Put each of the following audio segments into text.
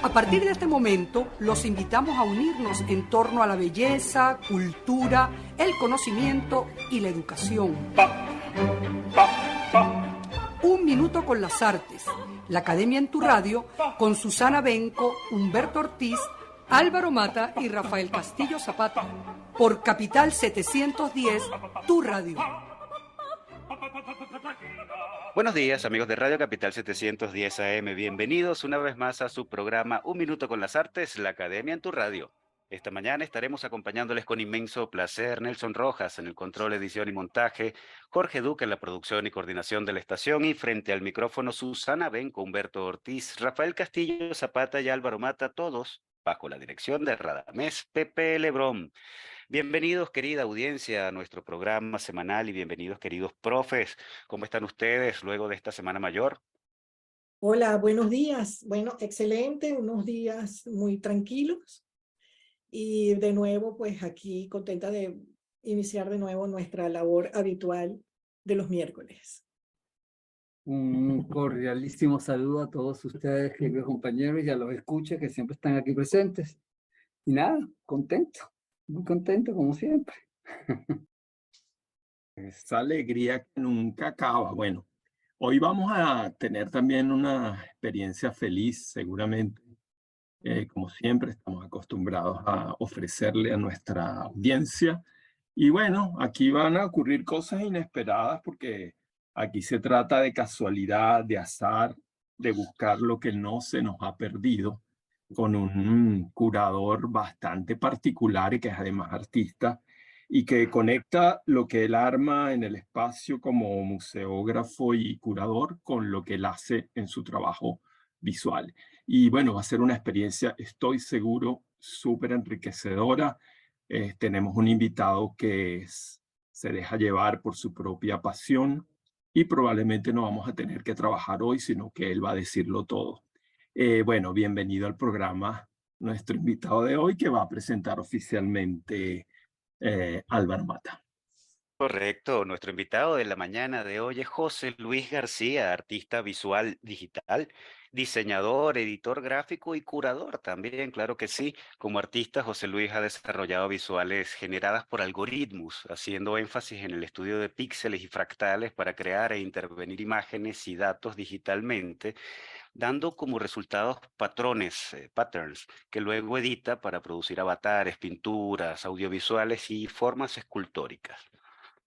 A partir de este momento, los invitamos a unirnos en torno a la belleza, cultura, el conocimiento y la educación. Un minuto con las artes. La Academia en tu Radio, con Susana Benco, Humberto Ortiz, Álvaro Mata y Rafael Castillo Zapata. Por Capital 710, tu radio. Buenos días, amigos de Radio Capital 710 AM. Bienvenidos una vez más a su programa Un Minuto con las Artes, la Academia en tu Radio. Esta mañana estaremos acompañándoles con inmenso placer Nelson Rojas en el control, edición y montaje, Jorge Duque en la producción y coordinación de la estación y frente al micrófono Susana Benco, Humberto Ortiz, Rafael Castillo Zapata y Álvaro Mata, todos bajo la dirección de Radamés Pepe Lebrón. Bienvenidos, querida audiencia, a nuestro programa semanal y bienvenidos, queridos profes. ¿Cómo están ustedes luego de esta Semana Mayor? Hola, buenos días. Bueno, excelente, unos días muy tranquilos y de nuevo, pues aquí contenta de iniciar de nuevo nuestra labor habitual de los miércoles. Un cordialísimo saludo a todos ustedes, queridos compañeros, y a los escuchas que siempre están aquí presentes. Y nada, contento, muy contento como siempre. Esa alegría que nunca acaba. Bueno, hoy vamos a tener también una experiencia feliz, seguramente. Como siempre, estamos acostumbrados a ofrecerle a nuestra audiencia. Y bueno, aquí van a ocurrir cosas inesperadas porque aquí se trata de casualidad, de azar, de buscar lo que no se nos ha perdido, con un curador bastante particular y que es además artista y que conecta lo que él arma en el espacio como museógrafo y curador con lo que él hace en su trabajo visual. Y bueno, va a ser una experiencia, estoy seguro, súper enriquecedora. Tenemos un invitado que se deja llevar por su propia pasión y probablemente no vamos a tener que trabajar hoy, sino que él va a decirlo todo. Bueno, bienvenido al programa, nuestro invitado de hoy que va a presentar oficialmente Álvaro Mata. Correcto, nuestro invitado de la mañana de hoy es José Luis García, artista visual digital, diseñador, editor gráfico y curador también, claro que sí. Como artista, José Luis ha desarrollado visuales generadas por algoritmos, haciendo énfasis en el estudio de píxeles y fractales para crear e intervenir imágenes y datos digitalmente, dando como resultados patrones, patterns, que luego edita para producir avatares, pinturas, audiovisuales y formas escultóricas.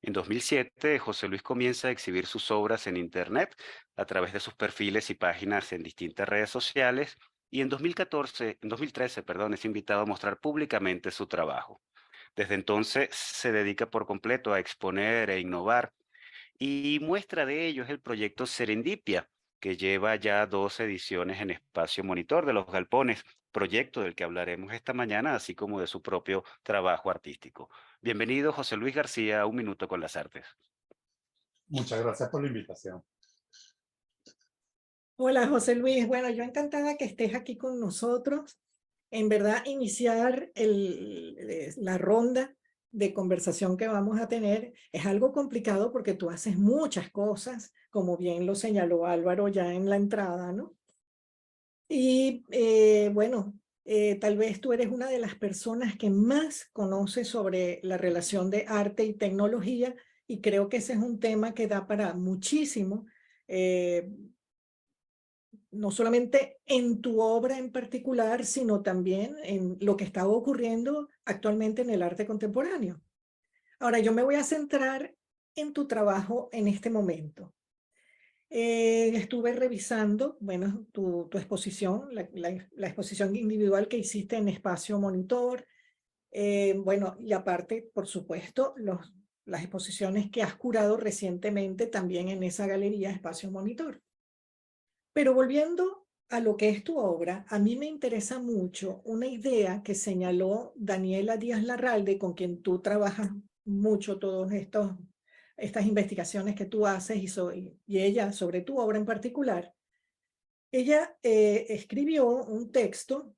En 2007, José Luis comienza a exhibir sus obras en Internet a través de sus perfiles y páginas en distintas redes sociales y en 2013, es invitado a mostrar públicamente su trabajo. Desde entonces se dedica por completo a exponer e innovar y muestra de ello es el proyecto Serendipia, que lleva ya 2 ediciones en Espacio Monitor de los Galpones, proyecto del que hablaremos esta mañana, así como de su propio trabajo artístico. Bienvenido, José Luis García, a Un Minuto con las Artes. Muchas gracias por la invitación. Hola, José Luis. Bueno, yo encantada que estés aquí con nosotros. En verdad, iniciar la ronda de conversación que vamos a tener es algo complicado porque tú haces muchas cosas, como bien lo señaló Álvaro ya en la entrada, ¿no? Y bueno, tal vez tú eres una de las personas que más conoce sobre la relación de arte y tecnología y creo que ese es un tema que da para muchísimo. No solamente en tu obra en particular, sino también en lo que está ocurriendo actualmente en el arte contemporáneo. Ahora, yo me voy a centrar en tu trabajo en este momento. Estuve revisando, bueno, tu exposición, la exposición individual que hiciste en Espacio Monitor, bueno, y aparte, por supuesto, las exposiciones que has curado recientemente también en esa galería Espacio Monitor. Pero volviendo a lo que es tu obra, a mí me interesa mucho una idea que señaló Daniela Díaz Larralde, con quien tú trabajas mucho todas estas investigaciones que tú haces y ella sobre tu obra en particular. Ella escribió un texto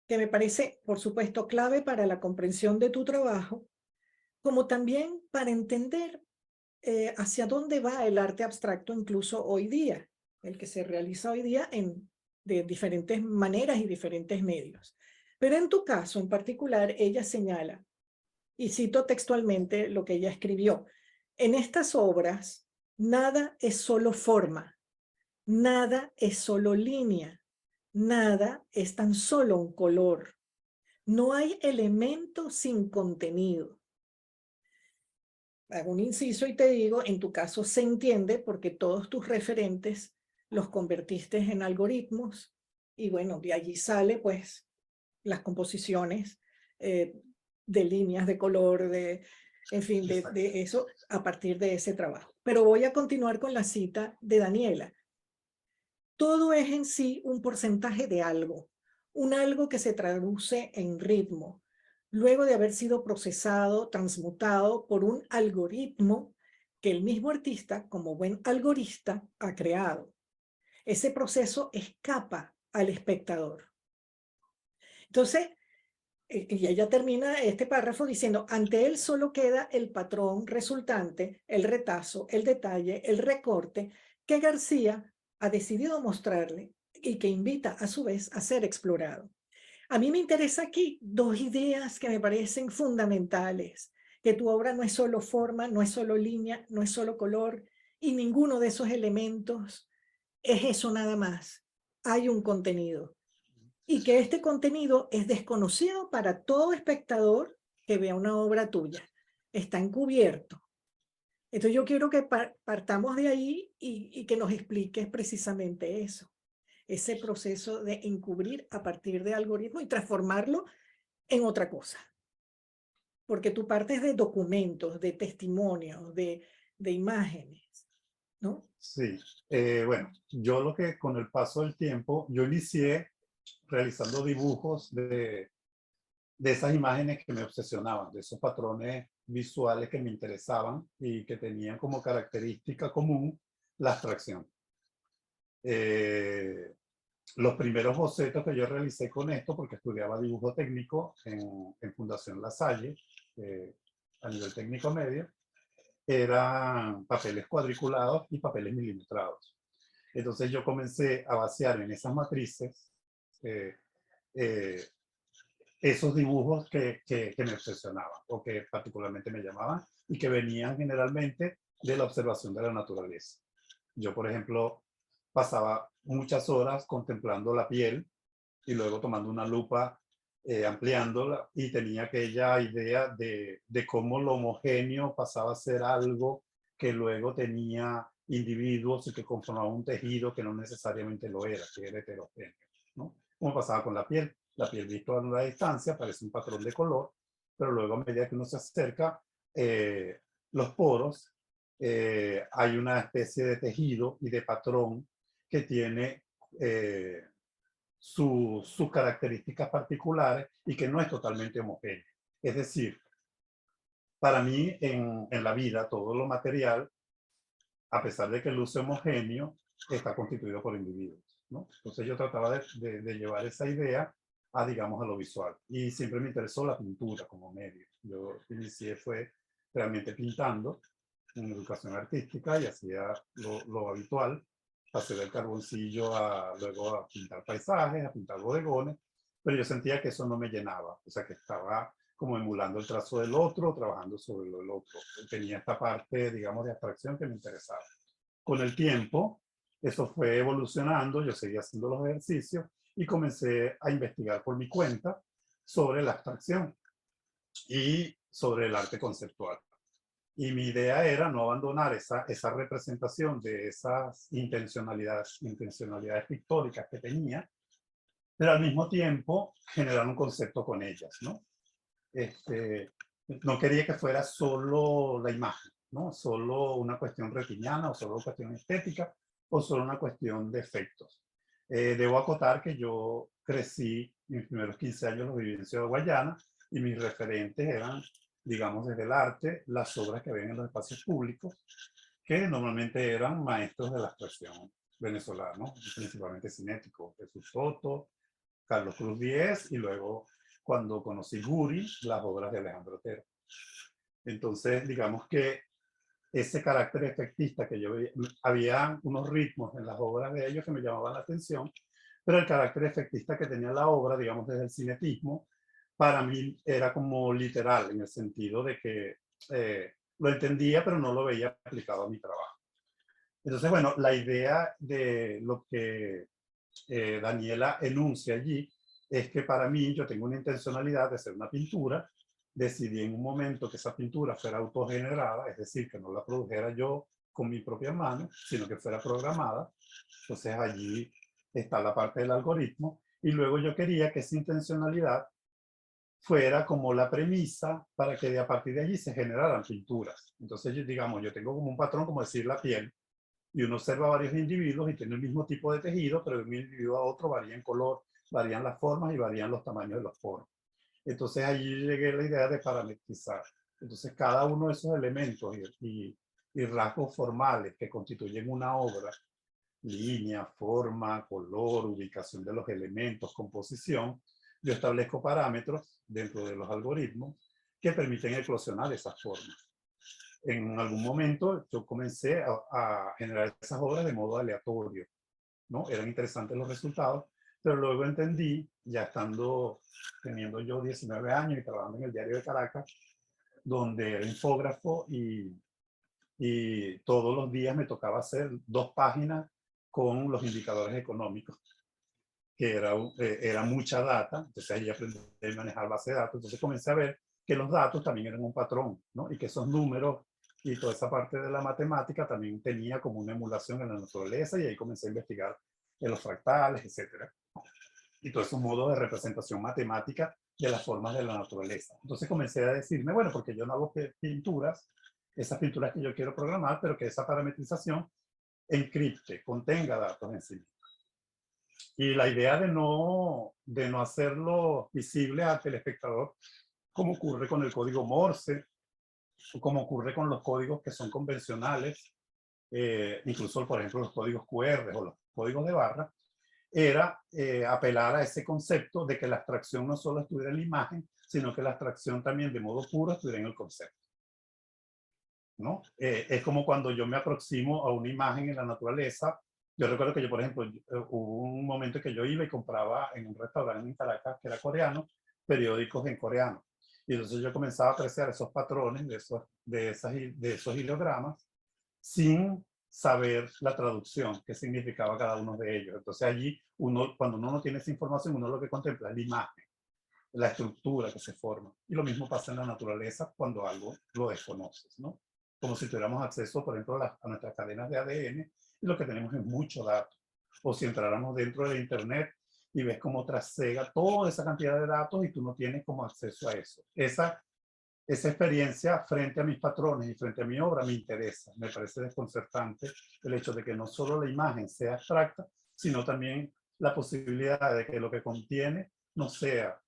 que me parece, por supuesto, clave para la comprensión de tu trabajo, como también para entender hacia dónde va el arte abstracto incluso hoy día, el que se realiza hoy día en de diferentes maneras y diferentes medios. Pero en tu caso en particular, ella señala, y cito textualmente lo que ella escribió, en estas obras nada es solo forma, nada es solo línea, nada es tan solo un color. No hay elemento sin contenido. Hago un inciso y te digo, en tu caso se entiende porque todos tus referentes los convertiste en algoritmos y bueno, de allí sale pues las composiciones de líneas, de color, en fin, de eso a partir de ese trabajo. Pero voy a continuar con la cita de Daniela. Todo es en sí un porcentaje de algo, un algo que se traduce en ritmo, luego de haber sido procesado, transmutado por un algoritmo que el mismo artista, como buen algorista, ha creado. Ese proceso escapa al espectador. Entonces, y ella termina este párrafo diciendo, ante él solo queda el patrón resultante, el retazo, el detalle, el recorte que García ha decidido mostrarle y que invita a su vez a ser explorado. A mí me interesa aquí dos ideas que me parecen fundamentales, que tu obra no es solo forma, no es solo línea, no es solo color, y ninguno de esos elementos es eso nada más. Hay un contenido. Y que este contenido es desconocido para todo espectador que vea una obra tuya. Está encubierto. Entonces yo quiero que partamos de ahí y que nos expliques precisamente eso. Ese proceso de encubrir a partir de algoritmos y transformarlo en otra cosa. Porque tú partes de documentos, de testimonios, de imágenes, ¿no? Sí, bueno, yo lo que con el paso del tiempo, yo inicié realizando dibujos de esas imágenes que me obsesionaban, de esos patrones visuales que me interesaban y que tenían como característica común la abstracción. Los primeros bocetos que yo realicé con esto, porque estudiaba dibujo técnico en Fundación La Salle, a nivel técnico medio, eran papeles cuadriculados y papeles milimetrados. Entonces yo comencé a vaciar en esas matrices esos dibujos que me obsesionaban o que particularmente me llamaban y que venían generalmente de la observación de la naturaleza. Yo, por ejemplo, pasaba muchas horas contemplando la piel y luego tomando una lupa, ampliándola, y tenía aquella idea de cómo lo homogéneo pasaba a ser algo que luego tenía individuos y que conformaba un tejido que no necesariamente lo era, que era heterogéneo, ¿no? Como pasaba con la piel. La piel visto a una distancia parece un patrón de color, pero luego a medida que uno se acerca, los poros, hay una especie de tejido y de patrón que tiene sus características particulares y que no es totalmente homogéneo. Es decir, para mí en la vida todo lo material, a pesar de que luce homogéneo, está constituido por individuos, ¿no? Entonces yo trataba de llevar esa idea a, digamos, a lo visual. Y siempre me interesó la pintura como medio. Yo inicié fue realmente pintando en educación artística y hacía lo habitual. Pasé del carboncillo luego a pintar paisajes, a pintar bodegones, pero yo sentía que eso no me llenaba. O sea, que estaba como emulando el trazo del otro, trabajando sobre lo del otro. Tenía esta parte, digamos, de abstracción que me interesaba. Con el tiempo, eso fue evolucionando, yo seguía haciendo los ejercicios y comencé a investigar por mi cuenta sobre la abstracción y sobre el arte conceptual. Y mi idea era no abandonar esa representación de esas intencionalidades pictóricas que tenía, pero al mismo tiempo generar un concepto con ellas, ¿no? No quería que fuera solo la imagen, ¿no? Solo una cuestión retiniana o solo una cuestión estética o solo una cuestión de efectos. Debo acotar que yo crecí, mis primeros 15 años los viví en Ciudad Guayana y mis referentes eran, digamos, desde el arte, las obras que ven en los espacios públicos, que normalmente eran maestros de la abstracción venezolana, ¿no? Principalmente cinético, Jesús Soto, Carlos Cruz Diez y luego cuando conocí Guri, las obras de Alejandro Otero. Entonces, digamos que ese carácter efectista que yo veía, había unos ritmos en las obras de ellos que me llamaban la atención, pero el carácter efectista que tenía la obra, digamos desde el cinetismo, para mí era como literal, en el sentido de que lo entendía, pero no lo veía aplicado a mi trabajo. Entonces, bueno, la idea de lo que Daniela enuncia allí es que para mí yo tengo una intencionalidad de hacer una pintura, decidí en un momento que esa pintura fuera autogenerada, es decir, que no la produjera yo con mi propia mano, sino que fuera programada. Entonces allí está la parte del algoritmo, y luego yo quería que esa intencionalidad fuera como la premisa para que a partir de allí se generaran pinturas. Entonces, digamos, yo tengo como un patrón, como decir la piel, y uno observa varios individuos y tiene el mismo tipo de tejido, pero de un individuo a otro varía en color, varían las formas y varían los tamaños de los poros. Entonces allí llegué a la idea de parametrizar. Entonces cada uno de esos elementos y rasgos formales que constituyen una obra, línea, forma, color, ubicación de los elementos, composición, yo establezco parámetros dentro de los algoritmos que permiten eclosionar esas formas. En algún momento yo comencé a generar esas obras de modo aleatorio, ¿no? Eran interesantes los resultados, pero luego entendí, ya teniendo yo 19 años y trabajando en el Diario de Caracas, donde era infógrafo y todos los días me tocaba hacer 2 páginas con los indicadores económicos, que era mucha data. Entonces ahí aprendí a manejar base de datos. Entonces comencé a ver que los datos también eran un patrón, ¿no? Y que esos números y toda esa parte de la matemática también tenía como una emulación en la naturaleza, y ahí comencé a investigar en los fractales, etcétera, y todos esos modos de representación matemática de las formas de la naturaleza. Entonces comencé a decirme, bueno, porque yo no hago pinturas, esas pinturas que yo quiero programar, pero que esa parametrización encripte, contenga datos en sí. Y la idea de no hacerlo visible al telespectador, como ocurre con el código Morse, o como ocurre con los códigos que son convencionales, incluso, por ejemplo, los códigos QR o los códigos de barra, era apelar a ese concepto de que la abstracción no solo estuviera en la imagen, sino que la abstracción también de modo puro estuviera en el concepto, ¿no? Es como cuando yo me aproximo a una imagen en la naturaleza. Yo recuerdo que yo, por ejemplo, hubo un momento que yo iba y compraba en un restaurante en Caracas que era coreano, periódicos en coreano. Y entonces yo comenzaba a apreciar esos patrones de esos ideogramas sin saber la traducción, qué significaba cada uno de ellos. Entonces allí, cuando uno no tiene esa información, uno lo que contempla es la imagen, la estructura que se forma. Y lo mismo pasa en la naturaleza cuando algo lo desconoces, ¿no? Como si tuviéramos acceso, por ejemplo, a nuestras cadenas de ADN, y lo que tenemos es mucho dato. O si entráramos dentro de Internet y ves cómo trasega toda esa cantidad de datos y tú no tienes como acceso a eso. Esa experiencia frente a mis patrones y frente a mi obra me interesa. Me parece desconcertante el hecho de que no solo la imagen sea abstracta, sino también la posibilidad de que lo que contiene no sea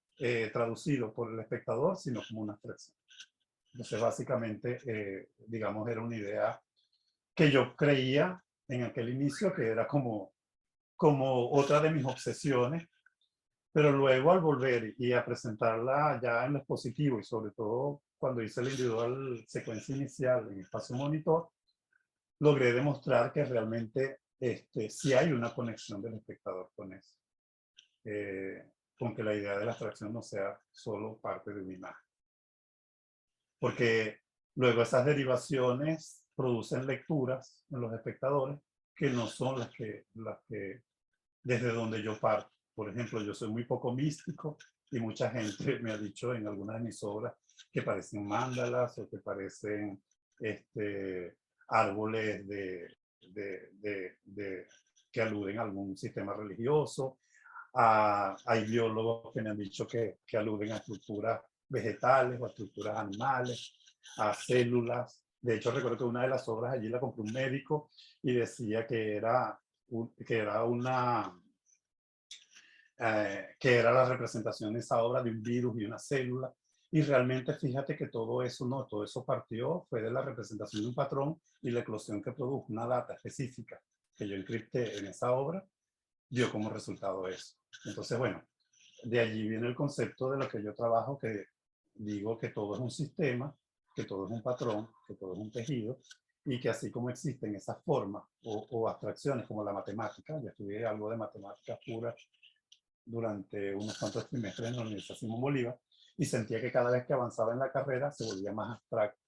traducido por el espectador, sino como una abstracción. Entonces, básicamente, digamos, era una idea que yo creía en aquel inicio que era como otra de mis obsesiones, pero luego al volver y a presentarla ya en lo expositivo, y sobre todo cuando hice la individual secuencia inicial en espacio monitor, logré demostrar que realmente sí hay una conexión del espectador con eso, con que la idea de la abstracción no sea solo parte de una imagen. Porque luego esas derivaciones producen lecturas en los espectadores que no son las que desde donde yo parto. Por ejemplo, yo soy muy poco místico y mucha gente me ha dicho en algunas de mis obras que parecen mandalas o que parecen árboles que aluden a algún sistema religioso. Hay biólogos que me han dicho que aluden a estructuras vegetales o a estructuras animales, a células. De hecho, recuerdo que una de las obras allí la compró un médico y decía que era la representación de esa obra de un virus y una célula. Y realmente fíjate que todo eso partió, fue de la representación de un patrón y la eclosión que produjo una data específica que yo encripté en esa obra, dio como resultado eso. Entonces, bueno, de allí viene el concepto de lo que yo trabajo, que digo que todo es un sistema, que todo es un patrón, que todo es un tejido, y que así como existen esas formas o abstracciones como la matemática, yo estudié algo de matemáticas puras durante unos cuantos trimestres en la Universidad Simón Bolívar y sentía que cada vez que avanzaba en la carrera se volvía más abstracto.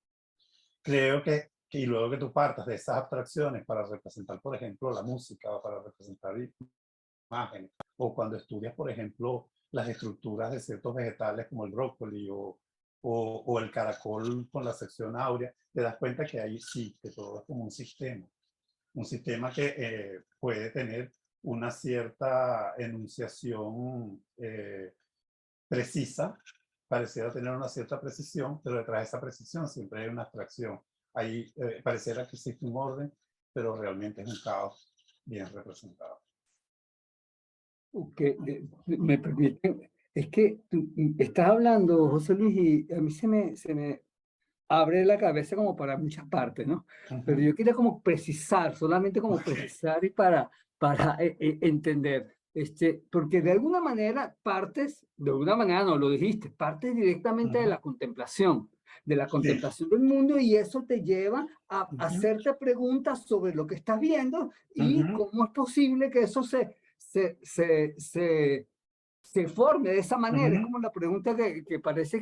Creo que y luego que tú partas de esas abstracciones para representar, por ejemplo, la música o para representar imágenes, o cuando estudias, por ejemplo, las estructuras de ciertos vegetales como el brócoli o el caracol con la sección áurea, te das cuenta que ahí sí, que todo es como un sistema que puede tener una cierta enunciación precisa, pareciera tener una cierta precisión, pero detrás de esa precisión siempre hay una abstracción. Ahí pareciera que existe un orden, pero realmente es un caos bien representado. Que me permite, es que tú estás hablando, José Luis, y a mí se me abre la cabeza como para muchas partes, ¿no? Pero yo quería como precisar, solamente como precisar y para entender, porque de alguna manera partes, de alguna manera no lo dijiste, partes directamente de la contemplación del mundo, y eso te lleva a hacerte preguntas sobre lo que estás viendo y cómo es posible que eso se forme de esa manera. Es como la pregunta que parece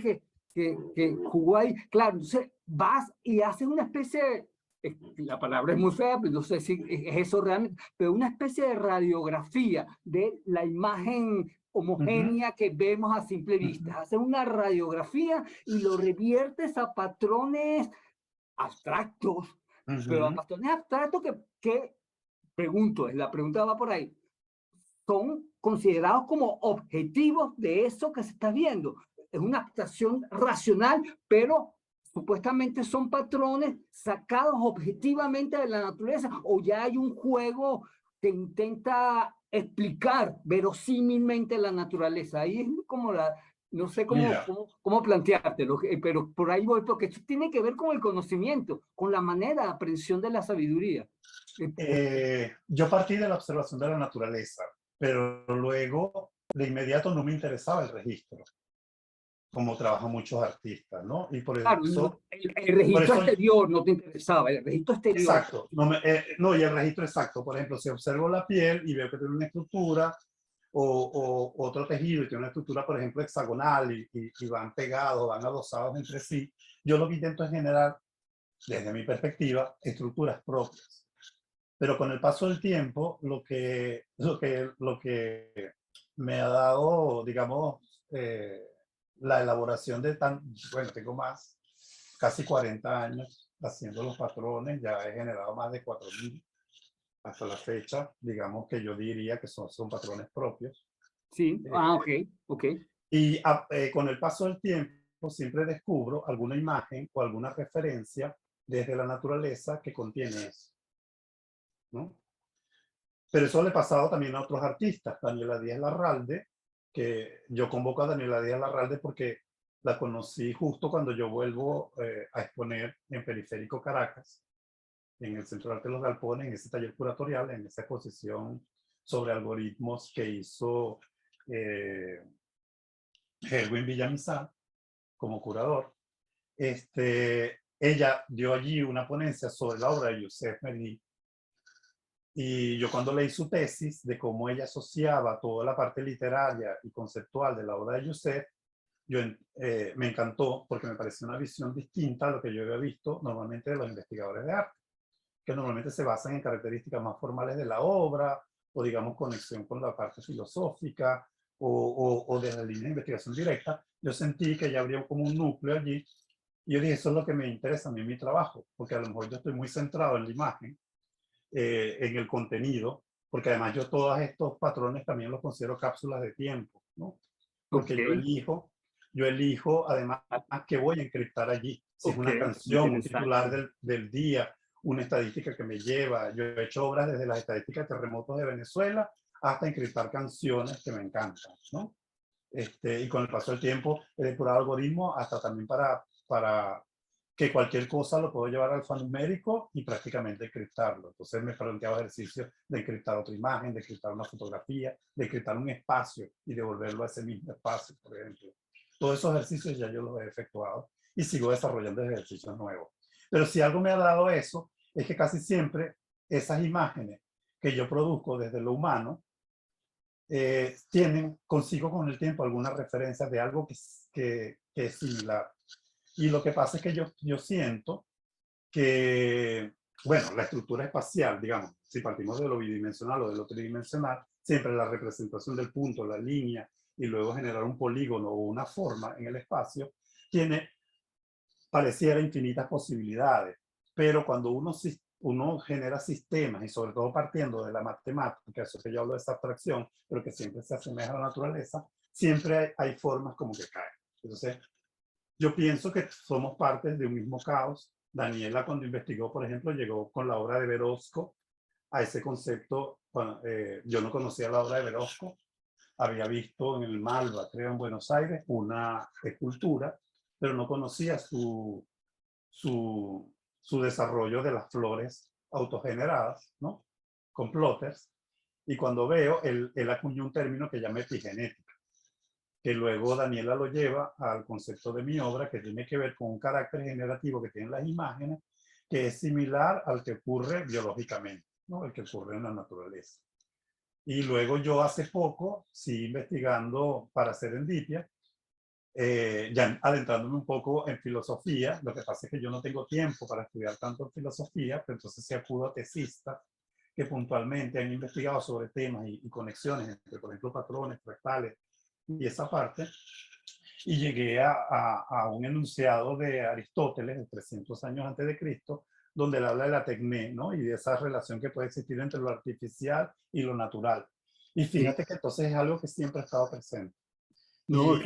que jugó ahí. Claro, entonces vas y haces una especie de, la palabra es muy fea, pero no sé si es eso realmente, pero una especie de radiografía de la imagen homogénea que vemos a simple vista. Haces una radiografía y lo reviertes a patrones abstractos, pero a patrones abstractos que pregunto, la pregunta va por ahí, son considerados como objetivos de eso que se está viendo. Es una abstracción racional, pero supuestamente son patrones sacados objetivamente de la naturaleza, o ya hay un juego que intenta explicar verosímilmente la naturaleza. Ahí es como no sé cómo planteártelo, pero por ahí voy, porque esto tiene que ver con el conocimiento, con la manera de aprehensión de la sabiduría. Yo partí de la observación de la naturaleza, pero luego de inmediato no me interesaba el registro, como trabajan muchos artistas, ¿no? Y por Claro, eso... el registro exterior no te interesaba, el registro exterior. Exacto, no, y el registro exacto. Por ejemplo, si observo la piel y veo que tiene una estructura o otro tejido y tiene una estructura, por ejemplo, hexagonal y van pegados, van adosados entre sí, yo lo que intento es generar, desde mi perspectiva, estructuras propias. Pero con el paso del tiempo, lo que me ha dado, digamos, la elaboración de bueno, tengo casi 40 años haciendo los patrones, ya he generado más de 4.000 hasta la fecha, digamos que yo diría que son patrones propios. Sí, ok. Y con el paso del tiempo siempre descubro alguna imagen o alguna referencia desde la naturaleza que contiene eso, ¿no? Pero eso le ha pasado también a otros artistas. Daniela Díaz Larralde, que yo convoco a Daniela Díaz Larralde porque la conocí justo cuando yo vuelvo a exponer en Periférico Caracas, en el Centro de Arte de los Galpones, en ese taller curatorial, en esa exposición sobre algoritmos que hizo Erwin Villamizar como curador. Ella dio allí una ponencia sobre la obra de Youssef Merhi. Y yo cuando leí su tesis de cómo ella asociaba toda la parte literaria y conceptual de la obra de Youssef, me encantó porque me pareció una visión distinta a lo que yo había visto normalmente de los investigadores de arte, que normalmente se basan en características más formales de la obra, o digamos conexión con la parte filosófica, o de la línea de investigación directa. Yo sentí que ya habría como un núcleo allí, y yo dije, eso es lo que me interesa a mí en mi trabajo, porque a lo mejor yo estoy muy centrado en la imagen, en el contenido, porque además yo todos estos patrones también los considero cápsulas de tiempo, ¿no? Porque yo elijo además que voy a encriptar allí. Si es una canción, un titular del día, una estadística que me lleva. Yo he hecho obras desde las estadísticas de terremotos de Venezuela hasta encriptar canciones que me encantan, ¿no? Y con el paso del tiempo he depurado algoritmos hasta también para que cualquier cosa lo puedo llevar al alfanumérico y prácticamente encriptarlo. Entonces me planteaba ejercicios de encriptar otra imagen, de encriptar una fotografía, de encriptar un espacio y devolverlo a ese mismo espacio, por ejemplo. Todos esos ejercicios ya yo los he efectuado y sigo desarrollando ejercicios nuevos. Pero si algo me ha dado eso es que casi siempre esas imágenes que yo produzco desde lo humano tienen consigo con el tiempo alguna referencia de algo que es similar. Y lo que pasa es que yo siento que, bueno, la estructura espacial, digamos, si partimos de lo bidimensional o de lo tridimensional, siempre la representación del punto, la línea, y luego generar un polígono o una forma en el espacio, pareciera infinitas posibilidades. Pero cuando uno genera sistemas, y sobre todo partiendo de la matemática, eso que yo hablo de esa abstracción, pero que siempre se asemeja a la naturaleza, siempre hay formas como que caen. Entonces, yo pienso que somos partes de un mismo caos. Daniela, cuando investigó, por ejemplo, llegó con la obra de Verosco a ese concepto. Bueno, yo no conocía la obra de Verosco, había visto en el Malva, creo, en Buenos Aires, una escultura, pero no conocía su desarrollo de las flores autogeneradas, ¿no? Con plotters. Y cuando veo, él acuñó un término que llama epigenética, que luego Daniela lo lleva al concepto de mi obra, que tiene que ver con un carácter generativo que tienen las imágenes, que es similar al que ocurre biológicamente, ¿no? El que ocurre en la naturaleza. Y luego yo hace poco, sí, investigando para Serendipia, ya adentrándome un poco en filosofía. Lo que pasa es que yo no tengo tiempo para estudiar tanto filosofía, pero entonces se acudo a tesistas que puntualmente han investigado sobre temas y conexiones entre, por ejemplo, patrones, fractales y esa parte. Y llegué a un enunciado de Aristóteles, de 300 años antes de Cristo, donde él habla de la tecné, ¿no? Y de esa relación que puede existir entre lo artificial y lo natural. Y fíjate que entonces es algo que siempre ha estado presente. No,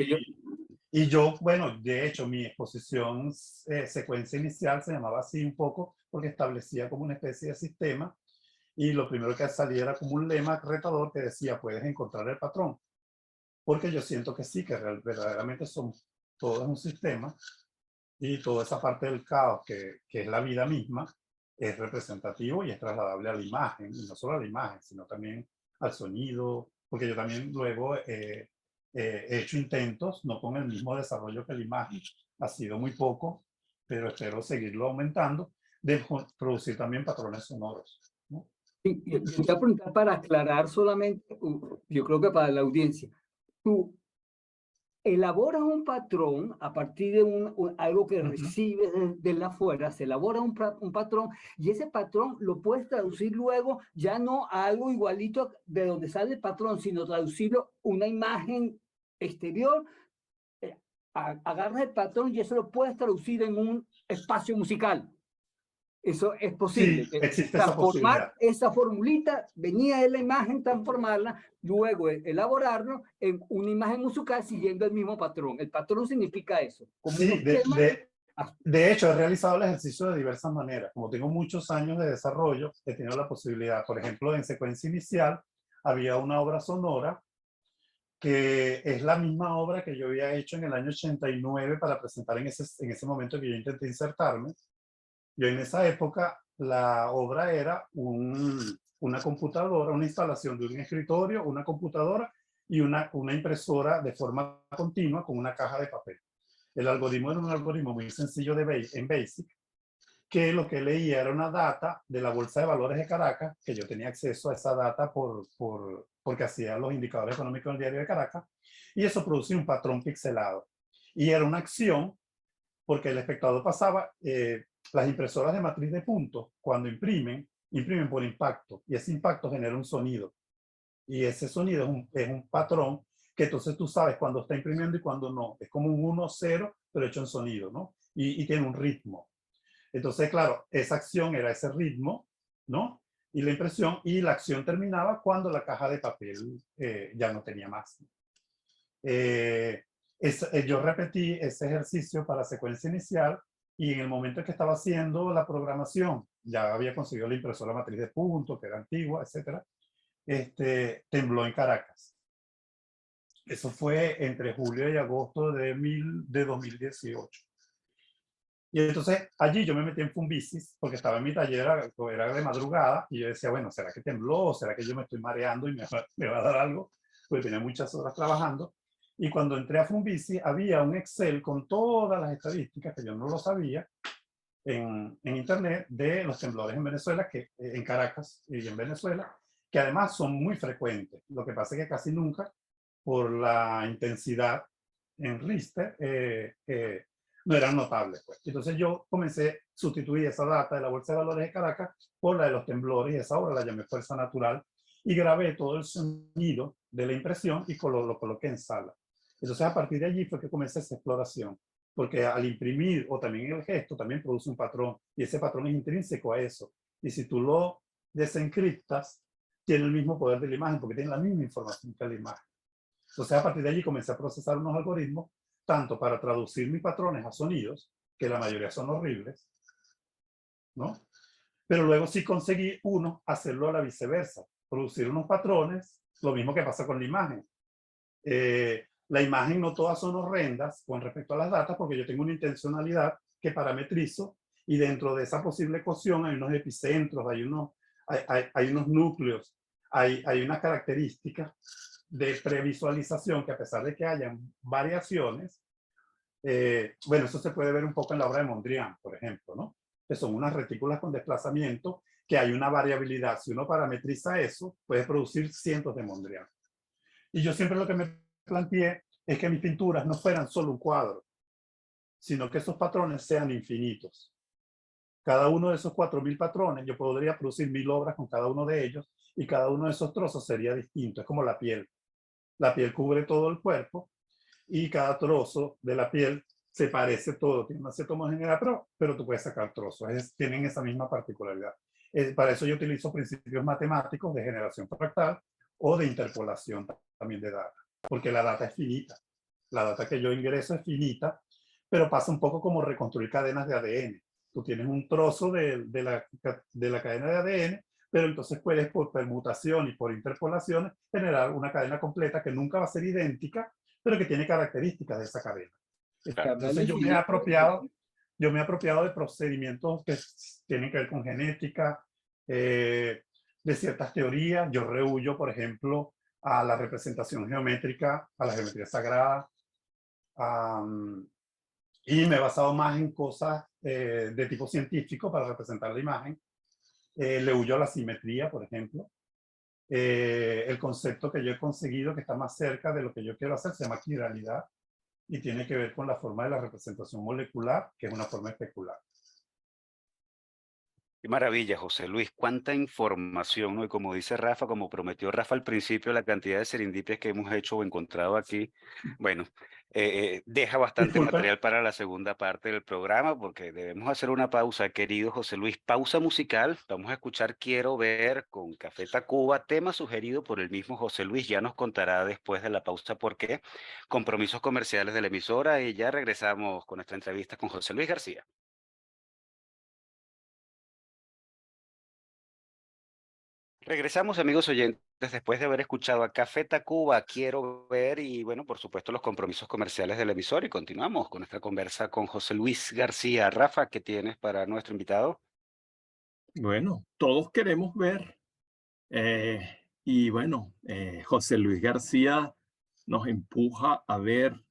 Y yo, bueno, de hecho, mi exposición secuencia inicial se llamaba así un poco porque establecía como una especie de sistema, y lo primero que salía era como un lema retador que decía, puedes encontrar el patrón. Porque yo siento que sí, que verdaderamente somos todos un sistema, y toda esa parte del caos que es la vida misma es representativo y es trasladable a la imagen, y no solo a la imagen, sino también al sonido, porque yo también luego he hecho intentos, no con el mismo desarrollo que la imagen, ha sido muy poco, pero espero seguirlo aumentando, de producir también patrones sonoros, ¿no? Sí, yo te voy a preguntar para aclarar solamente, yo creo que para la audiencia, tú elaboras un patrón a partir de algo que recibes de la afuera, se elabora un patrón, y ese patrón lo puedes traducir luego ya no a algo igualito de donde sale el patrón, sino traducirlo a una imagen exterior. Agarras el patrón y eso lo puedes traducir en un espacio musical. Eso es posible. Sí, existe esa transformar posibilidad. esa formulita, venía de la imagen, transformarla, luego elaborarlo en una imagen musical siguiendo el mismo patrón. El patrón significa eso. Como Sí, de hecho, he realizado el ejercicio de diversas maneras. Como tengo muchos años de desarrollo, he tenido la posibilidad, por ejemplo, en secuencia inicial, había una obra sonora que es la misma obra que yo había hecho en el año 89 para presentar en ese momento que yo intenté insertarme. Yo en esa época, la obra era una computadora, una instalación de un escritorio, una computadora y una impresora de forma continua con una caja de papel. El algoritmo era un algoritmo muy sencillo en BASIC, que lo que leía era una data de la Bolsa de Valores de Caracas, que yo tenía acceso a esa data porque hacía los indicadores económicos del Diario de Caracas, y eso producía un patrón pixelado. Y era una acción, porque el espectador pasaba, las impresoras de matriz de puntos, cuando imprimen por impacto, y ese impacto genera un sonido. Y ese sonido es un patrón que entonces tú sabes cuando está imprimiendo y cuando no. Es como un 1-0, pero hecho en sonido, ¿no? Y tiene un ritmo. Entonces, claro, esa acción era ese ritmo, ¿no? Y la impresión, y la acción terminaba cuando la caja de papel ya no tenía más. Yo repetí ese ejercicio para secuencia inicial, y en el momento en que estaba haciendo la programación, ya había conseguido la impresora matriz de puntos, que era antigua, etcétera, tembló en Caracas. Eso fue entre julio y agosto de 2018. Y entonces allí yo me metí en Fumbisis, porque estaba en mi taller, era de madrugada, y yo decía, bueno, ¿será que tembló? ¿O será que yo me estoy mareando y me va a dar algo? Pues tenía muchas horas trabajando. Y cuando entré a Fumbisis, había un Excel con todas las estadísticas, que yo no lo sabía, en internet de los temblores en Venezuela, en Caracas y en Venezuela, que además son muy frecuentes. Lo que pasa es que casi nunca, por la intensidad en Richter, no eran notables. Pues. Entonces yo comencé a sustituir esa data de la Bolsa de Valores de Caracas por la de los temblores, y esa obra la llamé Fuerza Natural, y grabé todo el sonido de la impresión y lo coloqué en sala. Entonces a partir de allí fue que comencé esa exploración, porque al imprimir o también el gesto también produce un patrón, y ese patrón es intrínseco a eso. Y si tú lo desencriptas, tiene el mismo poder de la imagen, porque tiene la misma información que la imagen. Entonces a partir de allí comencé a procesar unos algoritmos, tanto para traducir mis patrones a sonidos, que la mayoría son horribles, ¿no? Pero luego sí conseguí hacerlo a la viceversa, producir unos patrones, lo mismo que pasa con la imagen. La imagen no todas son horrendas con respecto a las datas, porque yo tengo una intencionalidad que parametrizo, y dentro de esa posible ecuación hay unos epicentros, hay unos núcleos, hay unas características de previsualización que, a pesar de que hayan variaciones, bueno, eso se puede ver un poco en la obra de Mondrian, por ejemplo, ¿no? Que son unas retículas con desplazamiento, que hay una variabilidad. Si uno parametriza eso, puede producir cientos de Mondrian. Y yo siempre lo que me planteé es que mis pinturas no fueran solo un cuadro, sino que esos patrones sean infinitos. Cada uno de esos 4000 patrones, yo podría producir 1000 obras con cada uno de ellos, y cada uno de esos trozos sería distinto. Es como la piel. La piel cubre todo el cuerpo, y cada trozo de la piel se parece todo, tiene una cierta homogeneidad, pero tú puedes sacar trozos, tienen esa misma particularidad. Para eso yo utilizo principios matemáticos de generación fractal o de interpolación también de data, porque la data es finita. La data que yo ingreso es finita, pero pasa un poco como reconstruir cadenas de ADN. Tú tienes un trozo de la cadena de ADN, pero entonces puedes, por permutación y por interpolaciones, generar una cadena completa que nunca va a ser idéntica, pero que tiene características de esa cadena. Entonces yo me he apropiado de procedimientos que tienen que ver con genética, de ciertas teorías. Yo rehuyo, por ejemplo, a la representación geométrica, a la geometría sagrada, y me he basado más en cosas de tipo científico para representar la imagen. Le huyo a la simetría, por ejemplo. El concepto que yo he conseguido, que está más cerca de lo que yo quiero hacer, se llama quiralidad, y tiene que ver con la forma de la representación molecular, que es una forma especular. Qué maravilla, José Luis, cuánta información, ¿no? Y como dice Rafa, como prometió Rafa al principio, la cantidad de serendipias que hemos hecho o encontrado aquí, bueno, deja bastante Disculpa. material para la segunda parte del programa, porque debemos hacer una pausa, querido José Luis. Pausa musical, vamos a escuchar Quiero Ver con Café Tacuba, tema sugerido por el mismo José Luis. Ya nos contará después de la pausa por qué. Compromisos comerciales de la emisora, y ya regresamos con nuestra entrevista con José Luis García. Regresamos, amigos oyentes, después de haber escuchado a Café Tacuba, Quiero Ver, y bueno, por supuesto, los compromisos comerciales del emisor, y continuamos con nuestra conversa con José Luis García. Rafa, ¿qué tienes para nuestro invitado? Bueno, todos queremos ver. Y bueno, José Luis García nos empuja a ver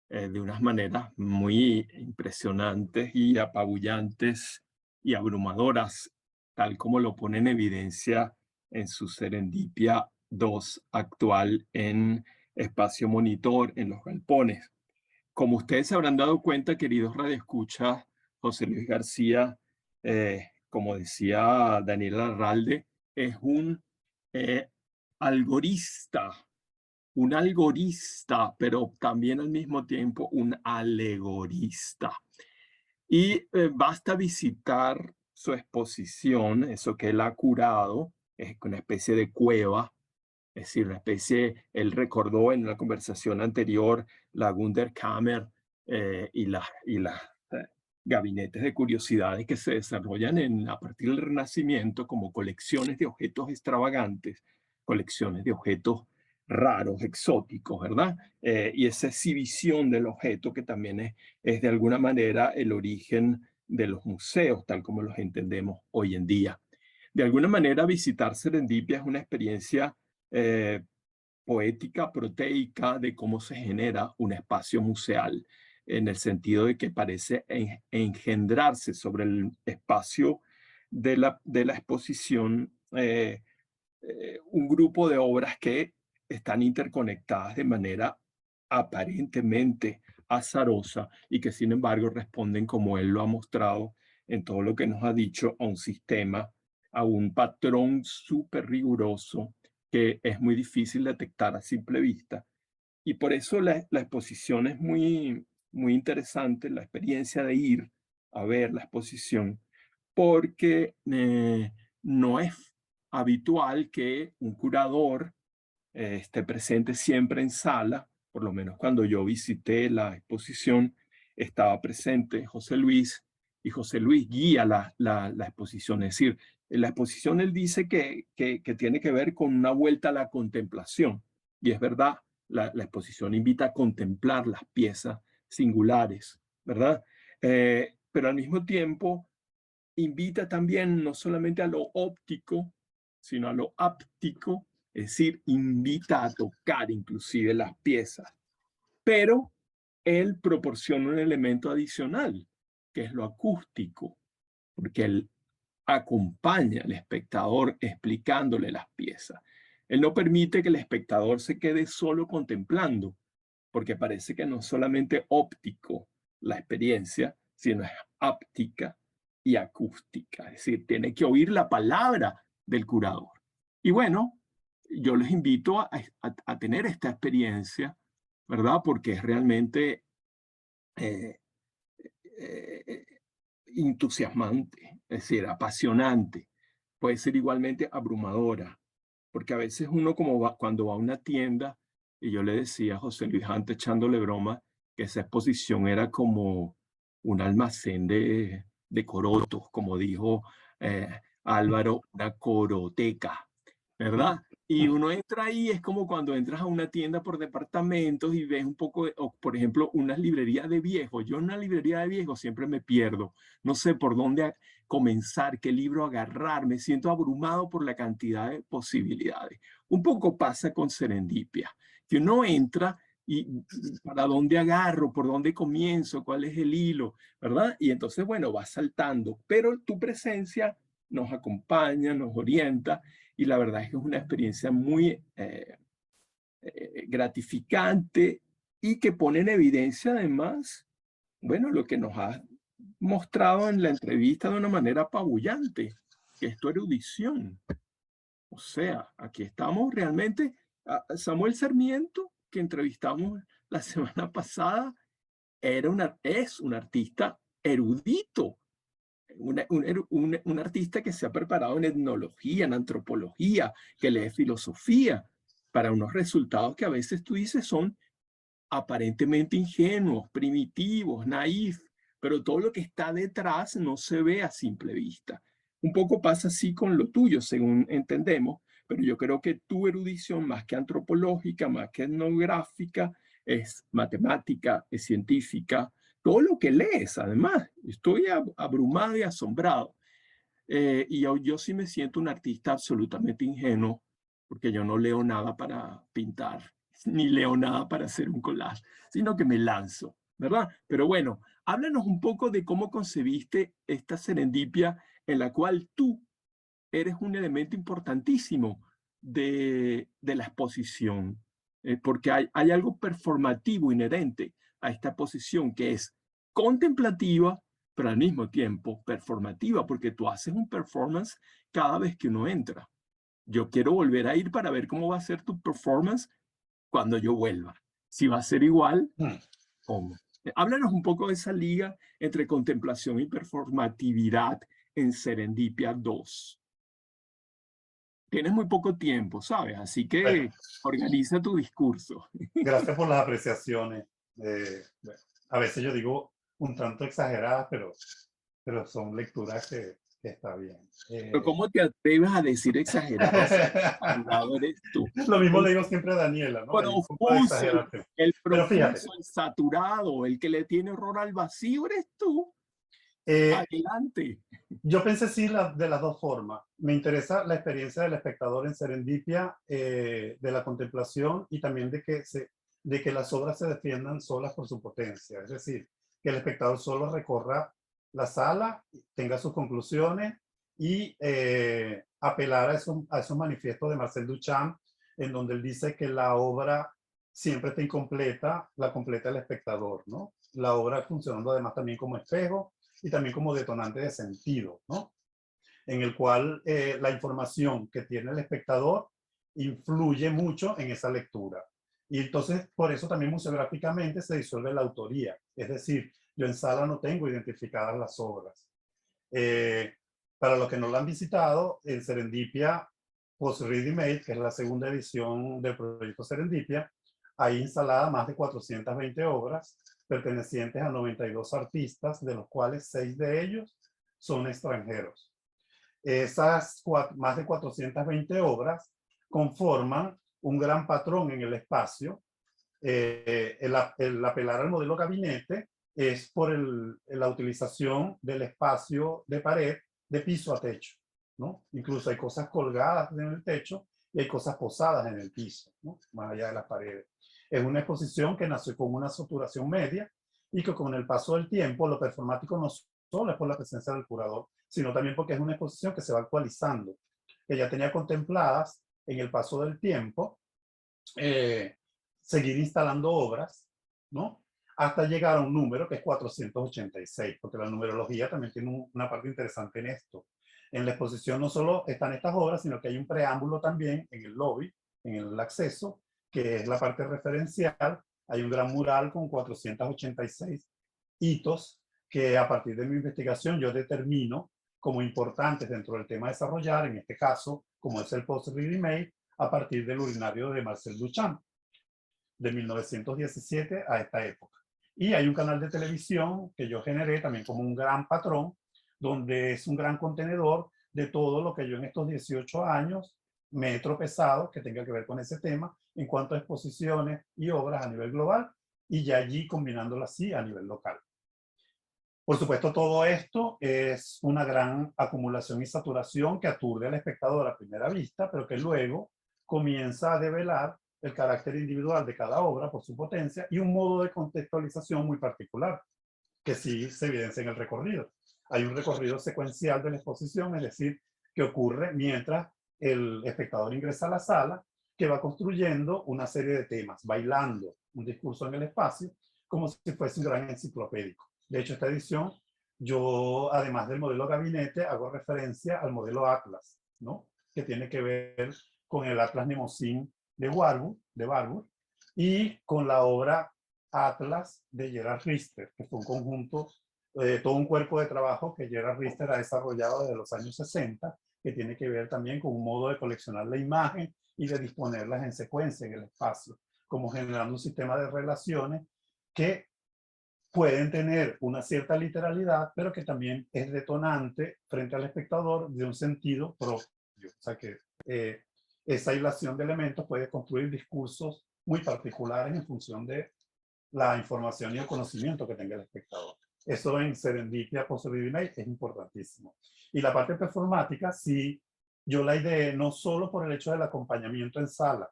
de unas maneras muy impresionantes y apabullantes y abrumadoras, tal como lo pone en evidencia en su Serendipia 2 actual en Espacio Monitor, en Los Galpones. Como ustedes se habrán dado cuenta, queridos radioescuchas, José Luis García, como decía Daniel Arralde, es eh, algorista, un algorista, pero también al mismo tiempo un alegorista. Y basta visitar su exposición, eso que él ha curado, es una especie de cueva, es decir, una especie, él recordó en una conversación anterior la Wunderkammer y las gabinetes de curiosidades que se desarrollan a partir del Renacimiento como colecciones de objetos extravagantes, colecciones de objetos raros, exóticos, ¿verdad? Y esa exhibición del objeto que también es de alguna manera el origen de los museos, tal como los entendemos hoy en día. De alguna manera, visitar Serendipia es una experiencia poética, proteica, de cómo se genera un espacio museal. en el sentido de que parece engendrarse sobre el espacio de la exposición un grupo de obras que están interconectadas de manera aparentemente azarosa y que sin embargo responden, como él lo ha mostrado en todo lo que nos ha dicho, a un sistema, a un patrón súper riguroso que es muy difícil detectar a simple vista. Y por eso la exposición es muy interesante, la experiencia de ir a ver la exposición, porque no es habitual que un curador esté presente siempre en sala. Por lo menos cuando yo visité la exposición estaba presente José Luis, y José Luis guía la exposición. Es decir, en la exposición él dice que tiene que ver con una vuelta a la contemplación, y es verdad, la exposición invita a contemplar las piezas singulares, ¿verdad? Pero al mismo tiempo invita también no solamente a lo óptico, sino a lo áptico, es decir, invita a tocar inclusive las piezas. Pero él proporciona un elemento adicional, que es lo acústico, porque él acompaña al espectador explicándole las piezas. Él no permite que el espectador se quede solo contemplando, porque parece que no es solamente óptico la experiencia, sino es áptica y acústica. Es decir, tiene que oír la palabra del curador. Y bueno, yo les invito a tener esta experiencia, ¿verdad? Porque es realmente entusiasmante, es decir, apasionante. Puede ser igualmente abrumadora, porque a veces uno cuando va a una tienda, y yo le decía a José Luis antes echándole broma, que esa exposición era como un almacén de corotos, como dijo Álvaro, una coroteca, ¿verdad? Y uno entra ahí, es como cuando entras a una tienda por departamentos y ves un poco, o por ejemplo, unas librerías de viejos. Yo en una librería de viejos siempre me pierdo. No sé por dónde comenzar, qué libro agarrar. Me siento abrumado por la cantidad de posibilidades. Un poco pasa con Serendipia, que uno entra y para dónde agarro, por dónde comienzo, cuál es el hilo, ¿verdad? Y entonces, bueno, va saltando. Pero tu presencia nos acompaña, nos orienta, y la verdad es que es una experiencia muy gratificante y que pone en evidencia además, bueno, lo que nos ha mostrado en la entrevista de una manera apabullante, que es tu erudición. O sea, aquí estamos realmente, Samuel Sarmiento, que entrevistamos la semana pasada, es un artista erudito, un artista que se ha preparado en etnología, en antropología, que lee filosofía, para unos resultados que a veces tú dices son aparentemente ingenuos, primitivos, naif, pero todo lo que está detrás no se ve a simple vista. Un poco pasa así con lo tuyo, según entendemos, pero yo creo que tu erudición, más que antropológica, más que etnográfica, es matemática, es científica, todo lo que lees, además. Estoy abrumado y asombrado. Y yo sí me siento un artista absolutamente ingenuo, porque yo no leo nada para pintar, ni leo nada para hacer un collage, sino que me lanzo, ¿verdad? Pero bueno, háblanos un poco de cómo concebiste esta serendipia en la cual tú eres un elemento importantísimo de la exposición, porque hay algo performativo inherente a esta exposición que es contemplativa, pero al mismo tiempo performativa, porque tú haces un performance cada vez que uno entra. Yo quiero volver a ir para ver cómo va a ser tu performance cuando yo vuelva. Si va a ser igual, ¿cómo? Háblanos un poco de esa liga entre contemplación y performatividad en Serendipia 2. Tienes muy poco tiempo, ¿sabes? Así que Bueno, organiza tu discurso. gracias por las apreciaciones. Bueno, a veces yo digo un tanto exageradas, pero son lecturas que está bien. Pero ¿cómo te atreves a decir exagerado? Exagerado eres tú. Lo mismo le digo siempre a Daniela, ¿no? Hay un poco de Profuso, exageración. el Pero fíjate, profuso, el saturado, el que le tiene horror al vacío eres tú. Adelante. yo pensé sí de las dos formas. Me interesa la experiencia del espectador en Serendipia, de la contemplación y también de que de que las obras se defiendan solas por su potencia, es decir, que el espectador solo recorra la sala, tenga sus conclusiones y apelar a esos manifiestos de Marcel Duchamp, en donde él dice que la obra siempre está incompleta, la completa el espectador, ¿no? La obra funcionando además también como espejo y también como detonante de sentido, ¿no? En el cual la información que tiene el espectador influye mucho en esa lectura. Y entonces, por eso también museográficamente se disuelve la autoría. Es decir, yo en sala no tengo identificadas las obras. Para los que no lo han visitado, en Serendipia Post Ready Made, que es la segunda edición del proyecto Serendipia, hay instaladas más de 420 obras pertenecientes a 92 artistas, de los cuales 6 de ellos son extranjeros. Esas más de 420 obras conforman un gran patrón en el espacio. El apelar al modelo gabinete es por la utilización del espacio de pared de piso a techo, ¿no? Incluso hay cosas colgadas en el techo y hay cosas posadas en el piso, ¿no? Más allá de las paredes. Es una exposición que nació con una saturación media y que con el paso del tiempo lo performático no solo es por la presencia del curador, sino también porque es una exposición que se va actualizando, que ya tenía contempladas en el paso del tiempo seguir instalando obras, ¿no? Hasta llegar a un número que es 486, porque la numerología también tiene una parte interesante en esto. En la exposición no solo están estas obras, sino que hay un preámbulo también en el lobby, en el acceso, que es la parte referencial. Hay un gran mural con 486 hitos que a partir de mi investigación yo determino como importantes dentro del tema a desarrollar, en este caso, como es el post-ready made, a partir del urinario de Marcel Duchamp, de 1917 a esta época. Y hay un canal de televisión que yo generé también como un gran patrón, donde es un gran contenedor de todo lo que yo en estos 18 años me he tropezado que tenga que ver con ese tema en cuanto a exposiciones y obras a nivel global, y ya allí combinándolo así a nivel local. Por supuesto, todo esto es una gran acumulación y saturación que aturde al espectador a primera vista, pero que luego comienza a develar el carácter individual de cada obra por su potencia y un modo de contextualización muy particular, que sí se evidencia en el recorrido. Hay un recorrido secuencial de la exposición, es decir, que ocurre mientras el espectador ingresa a la sala, que va construyendo una serie de temas, bailando un discurso en el espacio, como si fuese un gran enciclopédico. De hecho, esta edición, yo, además del modelo gabinete, hago referencia al modelo Atlas, ¿no? Que tiene que ver con el Atlas Mnemosyne de Warburg, y con la obra Atlas de Gerhard Richter, que fue un conjunto, todo un cuerpo de trabajo que Gerhard Richter ha desarrollado desde los años 60, que tiene que ver también con un modo de coleccionar la imagen y de disponerlas en secuencia en el espacio, como generando un sistema de relaciones que pueden tener una cierta literalidad, pero que también es detonante frente al espectador de un sentido propio. O sea que esa hilación de elementos puede construir discursos muy particulares en función de la información y el conocimiento que tenga el espectador. Eso en Serendipia Post-Ready Made es importantísimo. Y la parte performática, sí, yo la ideé no solo por el hecho del acompañamiento en sala,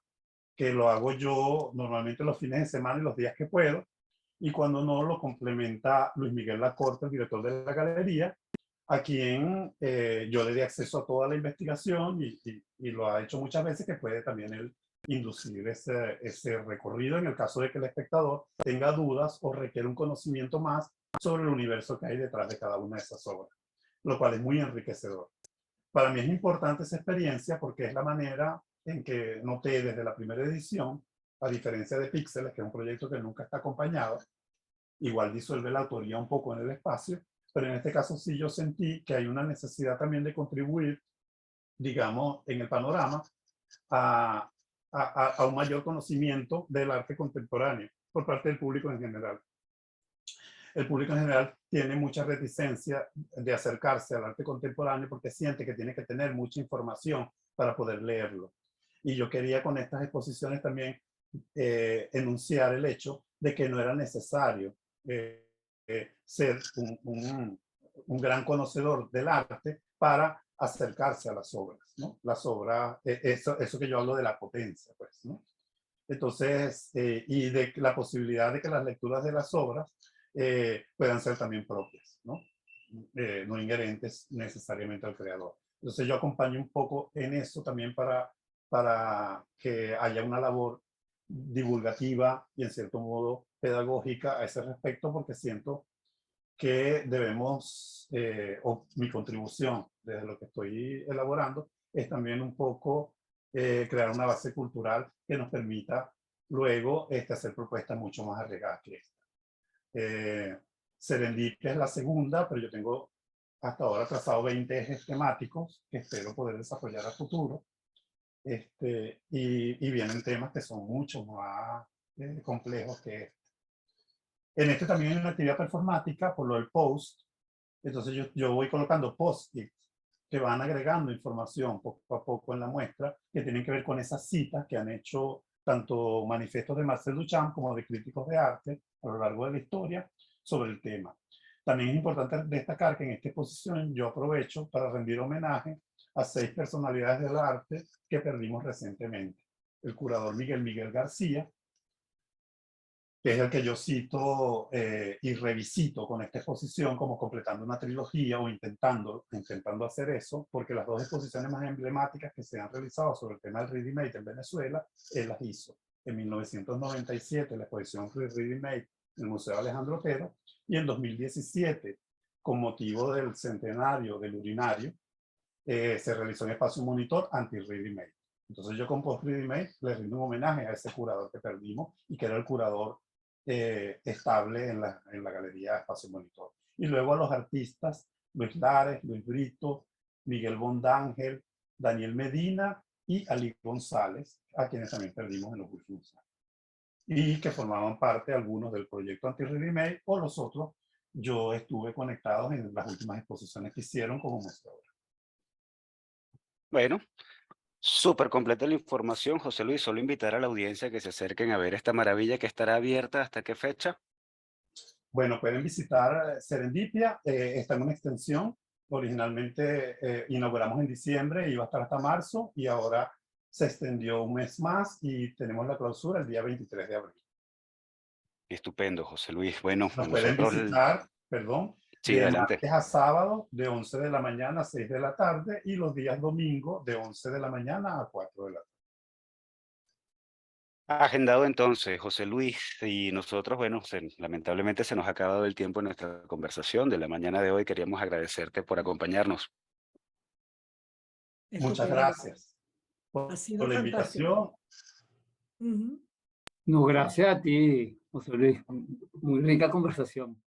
que lo hago yo normalmente los fines de semana y los días que puedo, y cuando no, lo complementa Luis Miguel Lacorte, el director de la galería, a quien yo le di acceso a toda la investigación y lo ha hecho muchas veces, que puede también él inducir ese recorrido en el caso de que el espectador tenga dudas o requiere un conocimiento más sobre el universo que hay detrás de cada una de esas obras, lo cual es muy enriquecedor. Para mí es importante esa experiencia porque es la manera en que noté desde la primera edición, a diferencia de Píxeles, que es un proyecto que nunca está acompañado, igual disuelve la autoría un poco en el espacio, pero en este caso sí yo sentí que hay una necesidad también de contribuir, digamos, en el panorama a un mayor conocimiento del arte contemporáneo por parte del público en general. El público en general tiene mucha reticencia de acercarse al arte contemporáneo porque siente que tiene que tener mucha información para poder leerlo. Y yo quería con estas exposiciones también enunciar el hecho de que no era necesario ser un gran conocedor del arte para acercarse a las obras, ¿no? Las obras, eso que yo hablo de la potencia, pues, ¿no? Entonces, y de la posibilidad de que las lecturas de las obras puedan ser también propias, ¿no? No inherentes necesariamente al creador. Entonces yo acompaño un poco en eso también para que haya una labor divulgativa y en cierto modo pedagógica a ese respecto, porque siento que debemos, o mi contribución desde lo que estoy elaborando, es también un poco crear una base cultural que nos permita luego hacer propuestas mucho más arriesgadas que esta. Serendipia es la segunda, pero yo tengo hasta ahora trazado 20 ejes temáticos que espero poder desarrollar a futuro. Y vienen temas que son mucho más complejos que este. En este también hay una actividad performática por lo del post. Entonces yo voy colocando post-its que van agregando información poco a poco en la muestra, que tienen que ver con esas citas que han hecho tanto manifiestos de Marcel Duchamp como de críticos de arte a lo largo de la historia sobre el tema. También es importante destacar que en esta exposición yo aprovecho para rendir homenaje a 6 personalidades del arte que perdimos recientemente. El curador Miguel García, que es el que yo cito y revisito con esta exposición como completando una trilogía o intentando hacer eso, porque las 2 exposiciones más emblemáticas que se han realizado sobre el tema del Ready Made en Venezuela, él las hizo. En 1997 la exposición Ready Made en el Museo Alejandro Otero, y en 2017, con motivo del centenario del urinario, se realizó en Espacio Monitor anti-Ready Made. Entonces yo con Post Ready Made le rindo un homenaje a ese curador que perdimos y que era el curador estable en la Galería Espacio Monitor. Y luego a los artistas Luis Lares, Luis Brito, Miguel Bondángel, Daniel Medina y Ali González, a quienes también perdimos en los últimos años. Y que formaban parte algunos del proyecto Anti-Ready Made, o los otros yo estuve conectado en las últimas exposiciones que hicieron como mostrador. Bueno, súper completa la información, José Luis. Solo invitar a la audiencia que se acerquen a ver esta maravilla que estará abierta hasta qué fecha. Bueno, pueden visitar Serendipia, está en una extensión. Originalmente inauguramos en diciembre, iba a estar hasta marzo, y ahora se extendió un mes más y tenemos la clausura el día 23 de abril. Estupendo, José Luis. Bueno, a Nos pueden nosotros, visitar, perdón, sí, de adelante. martes a sábado de 11 de la mañana a 6 de la tarde, y los días domingo de 11 de la mañana a 4 de la tarde. Agendado entonces, José Luis, y nosotros, bueno, lamentablemente se nos ha acabado el tiempo en nuestra conversación de la mañana de hoy. Queríamos agradecerte por acompañarnos. Muchas Estupendo. gracias Ha sido por la fantástico. invitación. No, gracias a ti, José Luis. Muy rica conversación.